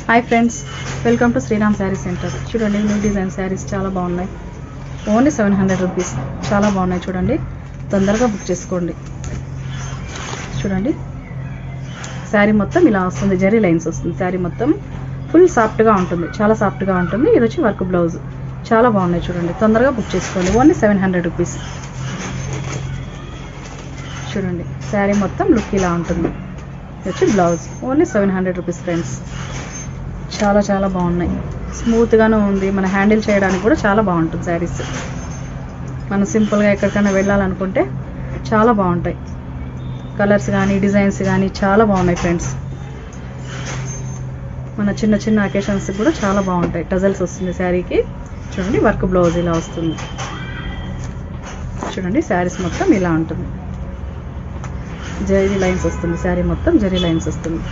Hi friends, welcome to Sriram sari centre. చూడండి, new design saris చాలా బాగున్నాయి. Only 700 rupees. చాలా బాగున్నాయి చూడండి, తొందరగా బుక్ చేసుకోండి. చూడండి, శారీ మొత్తం ఇలా వస్తుంది, జరీ లైన్స్ వస్తుంది. శారీ మొత్తం ఫుల్ సాఫ్ట్గా ఉంటుంది, చాలా సాఫ్ట్గా ఉంటుంది. ఇది వచ్చి వర్క్ బ్లౌజ్. చాలా బాగున్నాయి చూడండి, తొందరగా బుక్ చేసుకోండి. Only 700 rupees. చూడండి, శారీ మొత్తం లుక్ ఇలా ఉంటుంది. ఇది వచ్చి బ్లౌజ్. Only 700 rupees friends. చాలా చాలా బాగున్నాయి, స్మూత్గానే ఉంది. మన హ్యాండిల్ చేయడానికి కూడా చాలా బాగుంటుంది శారీస్. మనం సింపుల్గా ఎక్కడికైనా వెళ్ళాలనుకుంటే చాలా బాగుంటాయి. కలర్స్ కానీ డిజైన్స్ కానీ చాలా బాగున్నాయి ఫ్రెండ్స్. మన చిన్న చిన్న అకేషన్స్కి కూడా చాలా బాగుంటాయి. టజల్స్ వస్తుంది శారీకి. చూడండి, వర్క్ బ్లౌజ్ ఇలా వస్తుంది. చూడండి, శారీస్ మొత్తం ఇలా ఉంటుంది. జరీ లైన్స్ వస్తుంది, శారీ మొత్తం జరీ లైన్స్ వస్తుంది.